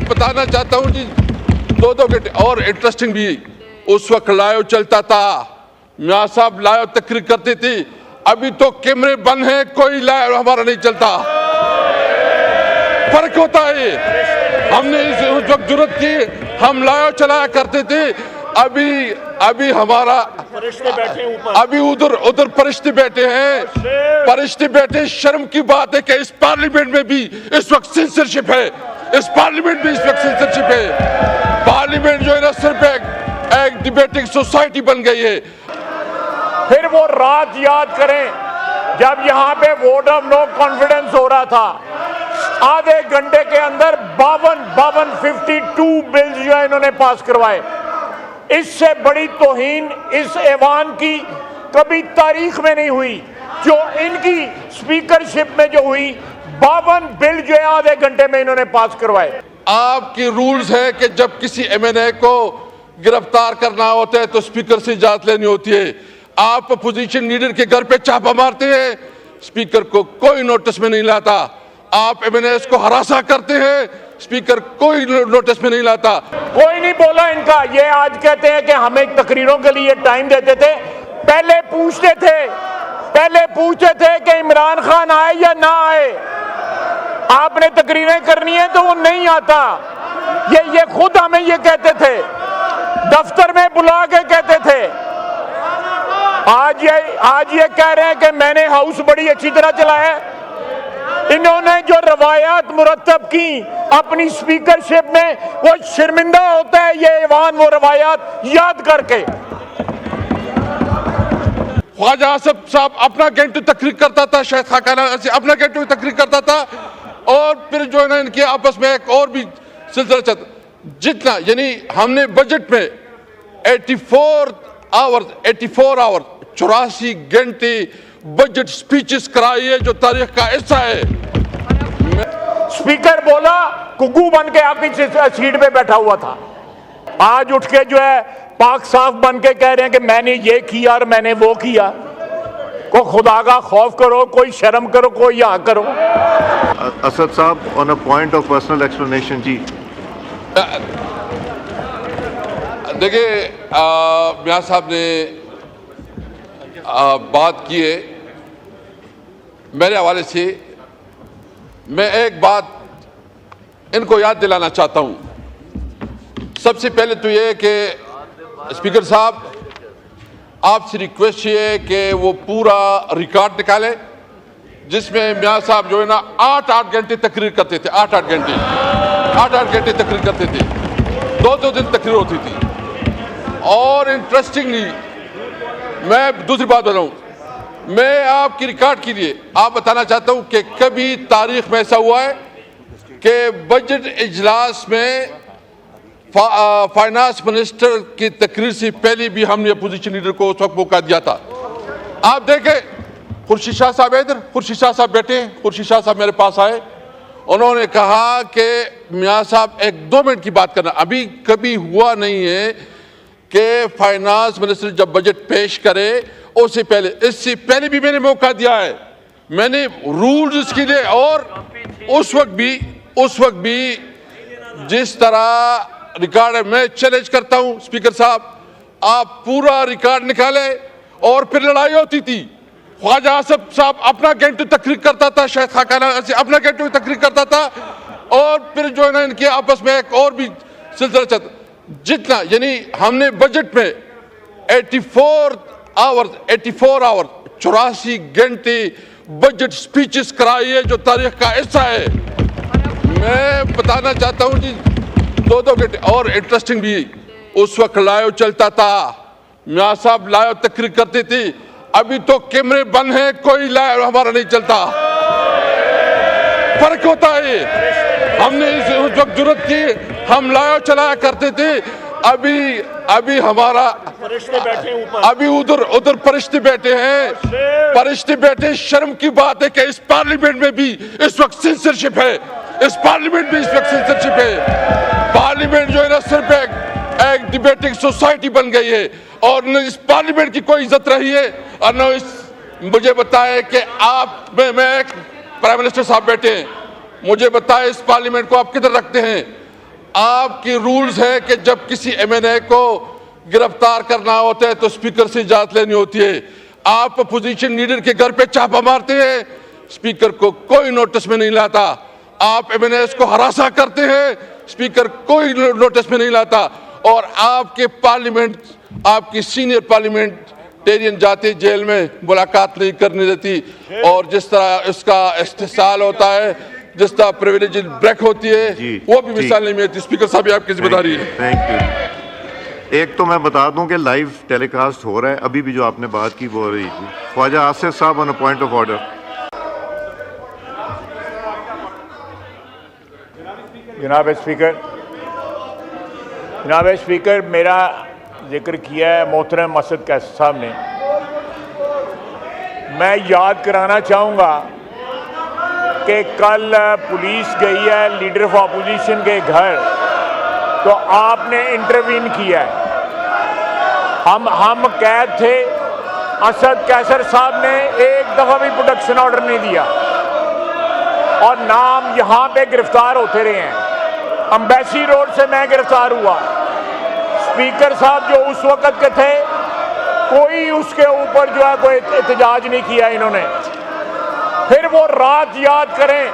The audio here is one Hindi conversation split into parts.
बताना चाहता हूं जी, 2-2 घंटे और इंटरेस्टिंग भी उस वक्त लाइव चलता था, मियां साहब लाइव तकरीर करते थे। अभी तो कैमरे बंद हैं, कोई लाइव हमारा नहीं चलता। फर्क होता है। हमने उस वक्त जरूरत की, हम लाइव चलाया करते थे। अभी हमारा फरिश्ते बैठे ऊपर, अभी उधर फरिश्ते बैठे हैं। फरिश्ते बैठे, शर्म की बात है कि इस पार्लियामेंट में भी इस वक्त सेंसरशिप है। इस पार्लियामेंट में इस वक्त सेंसरशिप है। पार्लियामेंट जो है ना, सिर्फ एक डिबेटिंग सोसाइटी बन गई है। फिर वो रात याद करें जब यहाँ पे वोट ऑफ नो कॉन्फिडेंस हो रहा था। आधे घंटे के अंदर 52 बिल्स जो है इन्होंने पास करवाए। इससे बड़ी तौहीन इस ऐवान की कभी तारीख में नहीं हुई जो इनकी स्पीकरशिप में जो हुई। 52 बिल जो है आधे घंटे में इन्होंने पास करवाए। आपकी रूल्स है कि जब किसी एमएनए को गिरफ्तार करना होता है तो स्पीकर से इजाजत लेनी होती है। आप अपोजिशन लीडर के घर पे छापा मारते हैं, स्पीकर को कोई नोटिस में नहीं लाता। आप एमएनएस को हरासा करते हैं, स्पीकर कोई नोटिस में नहीं लाता। कोई नहीं बोला इनका। ये आज कहते हैं कि हमें तकरीरों के लिए टाइम देते थे। पहले पूछते थे कि इमरान खान आए या ना आए। आपने तकरीरें करनी है तो वो नहीं आता। ये खुद हमें ये कहते थे, दफ्तर में बुला के कहते थे। आज ये कह रहे हैं कि मैंने हाउस बड़ी अच्छी तरह चलाया। इन्होंने जो रवायात मुरतब की अपनी स्पीकरशिप में, वो शर्मिंदा होता है ये ऐवान वो रवायात याद करके। ख्वाजा आसिफ साहब अपना घंटे तकरीर करता था, शायद खाकाना अपना घंटे में तकरीर करता था, और फिर जो है ना इनके आपस में एक और भी सिलसिला चलता। जितना यानी हमने बजट में 84 आवर्स 84 घंटे बजट स्पीचेस कराई है, जो तारीख का हिस्सा है। स्पीकर बोला, कुकू बन के आपकी सीट पे बैठा हुआ था। आज उठ के जो है पाक साफ बन के कह रहे हैं कि मैंने ये किया और मैंने वो किया। को खुदा का खौफ करो, कोई शर्म करो, कोई यहाँ करो। असद साहब, on a point of personal explanation जी। देखिए, मियां साहब ने बात की है मेरे हवाले से। मैं एक बात इनको याद दिलाना चाहता हूं। सबसे पहले तो ये कि स्पीकर साहब, आपसे रिक्वेस्ट ये है कि वो पूरा रिकॉर्ड निकाले जिसमें मियां साहब जो है ना 8-8 घंटे तकरीर करते थे। 8-8 घंटे तकरीर करते थे। 2-2 दिन तकरीर होती थी। और इंटरेस्टिंगली मैं दूसरी बात बताऊं, मैं आपकी रिकॉर्ड के लिए आप बताना चाहता हूं कि कभी तारीख में ऐसा हुआ है कि बजट इजलास में फाइनेंस मिनिस्टर की तकरीर से पहले भी हमने अपोजिशन लीडर को उस वक्त मौका दिया था। आप देखें, खुर्शीद शाह साहब इधर, खुर्शीद शाह साहब बैठे हैं। खुर्शीद शाह साहब मेरे पास आए, उन्होंने कहा कि मियां साहब 1-2 मिनट की बात करना। अभी कभी हुआ नहीं है कि फाइनेंस मिनिस्टर जब बजट पेश करे उससे पहले, इससे पहले भी मैंने मौका दिया है। मैंने रूल्स इसके लिए, और उस वक्त भी जिस तरह रिकॉर्ड है, मैं चैलेंज करता हूं स्पीकर साहब, आप पूरा रिकॉर्ड निकाले। और फिर लड़ाई होती थी। ख्वाजा आसिफ साहब अपना घंटे तकरीर करता था, शायद खाकाना अपना घंटे में तकरीर करता था, और फिर जो है ना इनके आपस में एक और भी सिलसिला चलता। जितना यानी हमने बजट में 84 आवर्स 84 घंटे बजट स्पीचेस कराई है, जो तारीख का हिस्सा है। मैं बताना चाहता हूं जी, 2-2 घंटे और इंटरेस्टिंग भी उस वक्त लाइव चलता था। मियां साहब लाइव तकरीर करते थे। अभी तो कैमरे बंद हैं, कोई लाइव हमारा नहीं चलता। फर्क होता है। हमने उस वक्त जरूरत की, हम लाइव चलाया करते थे। अभी हमारा फरिश्ते बैठे ऊपर, अभी उधर फरिश्ते बैठे हैं। फरिश्ते बैठे, शर्म की बात है कि इस पार्लियामेंट में भी इस वक्त सेंसरशिप है। इस पार्लियामेंट में इस वक्त सेंसरशिप है। पार्लियामेंट जो है ना, सिर्फ एक डिबेटिंग सोसाइटी बन गई है, और न इस पार्लियामेंट की कोई इज्जत रही है, और न मुझे बताए कि मैं प्राइम मिनिस्टर साहब बैठे हैं, मुझे बताए इस पार्लियामेंट को आप किधर रखते हैं। आपकी रूल्स है कि जब किसी एमएनए को गिरफ्तार करना होता है तो स्पीकर से इजाजत लेनी होती है। आप अपोजिशन लीडर के घर पे छापा मारते हैं, स्पीकर को कोई नोटिस में नहीं लाता। आप एमएनएस को हरासा करते हैं, स्पीकर कोई नोटिस में नहीं लाता। और आपके पार्लियामेंट, आपकी सीनियर पार्लियामेंटेरियन जाते जेल में मुलाकात नहीं करने देती। और जिस तरह इसका इस्तेसाल होता है, जिस तरह प्रिविलेज ब्रेक होती है, वो भी मिसाल नहीं मिलती। स्पीकर साहब, आपकी जिम्मेदारी है। Thank you. एक तो मैं बता दूं कि लाइव टेलीकास्ट हो रहा है, अभी भी जो आपने बात की वो हो रही थी। ख्वाजा आसिफ साहब on a point of order. जनाब स्पीकर, मेरा जिक्र किया है मोहतरम मसद कैसर साहब ने। मैं याद कराना चाहूँगा कि कल पुलिस गई है लीडर ऑफ अपोजिशन के घर, तो आपने इंटरवीन किया है। हम कैद थे, असद कैसर साहब ने एक दफ़ा भी प्रोटेक्शन ऑर्डर नहीं दिया और नाम यहाँ पे गिरफ्तार होते रहे हैं। अम्बेसी रोड से मैं गिरफ्तार हुआ, स्पीकर साहब जो उस वक़्त के थे, कोई उसके ऊपर जो है कोई एहतजाज नहीं किया इन्होंने। फिर वो रात याद करें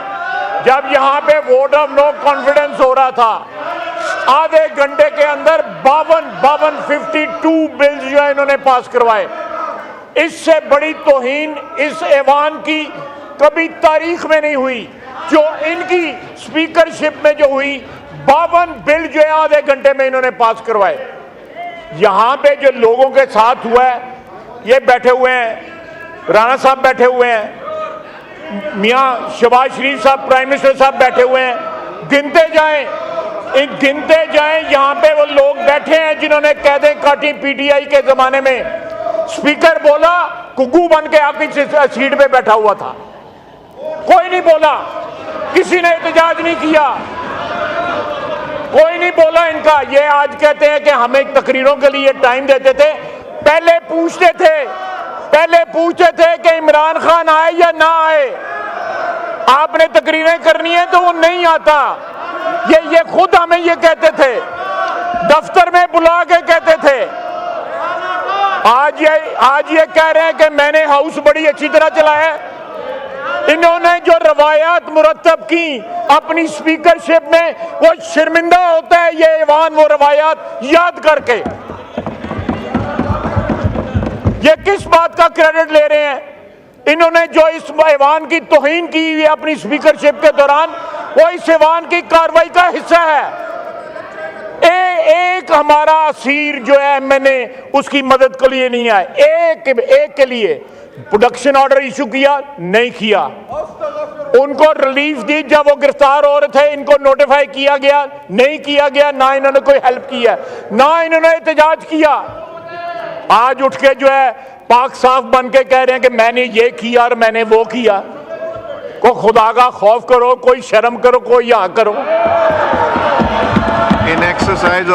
जब यहाँ पे वोट ऑफ नो कॉन्फिडेंस हो रहा था, आधे घंटे के अंदर 52 बिल्स जो है इन्होंने पास करवाए। इससे बड़ी तौहीन इस ऐवान की कभी तारीख में नहीं हुई जो इनकी स्पीकरशिप में जो हुई। 52 बिल जो है आधे घंटे में इन्होंने पास करवाए। यहाँ पे जो लोगों के साथ हुआ है, ये बैठे हुए हैं, राणा साहब बैठे हुए हैं, मियाँ शहबाज शरीफ साहब प्राइम मिनिस्टर साहब बैठे हुए हैं, गिनते जाएं यहाँ पे वो लोग बैठे हैं जिन्होंने कैदें काटी पीटीआई के जमाने में। स्पीकर बोला, कुग्गू बन के आपकी सीट पे बैठा हुआ था, कोई नहीं बोला, किसी ने एहतजाज नहीं किया, कोई नहीं बोला इनका। ये आज कहते हैं कि हमें तकरीरों के लिए टाइम देते थे। पहले पूछते थे कि इमरान खान आए या ना आए। आपने तकरीरें करनी है तो वो नहीं आता। ये खुद हमें ये कहते थे, दफ्तर में बुला के कहते थे। आज ये कह रहे हैं कि मैंने हाउस बड़ी अच्छी तरह चलाया है। इन्होंने जो रवायात मुरतब की अपनी स्पीकरशिप में, वो शर्मिंदा होता है ये ऐवान वो रवायात याद करके। ये किस बात का क्रेडिट ले रहे हैं? इन्होंने जो इस ऐवान की तौहीन की हुई अपनी स्पीकरशिप के दौरान, वो इस ऐवान की कार्रवाई का हिस्सा है। एक हमारा असीर जो है, मैंने उसकी मदद के लिए नहीं आए, एक के लिए प्रोडक्शन ऑर्डर इशू किया नहीं किया, उनको रिलीफ दी जब वो गिरफ्तार हो रहे थे, इनको नोटिफाई किया गया नहीं किया गया, ना इन्होंने कोई हेल्प किया, ना इन्होंने एहतजाज किया। आज उठ के जो है पाक साफ बन के कह रहे हैं कि मैंने ये किया और मैंने वो किया। को खुदा का खौफ करो, कोई शर्म करो, कोई यहाँ करो। इन एक्सरसाइज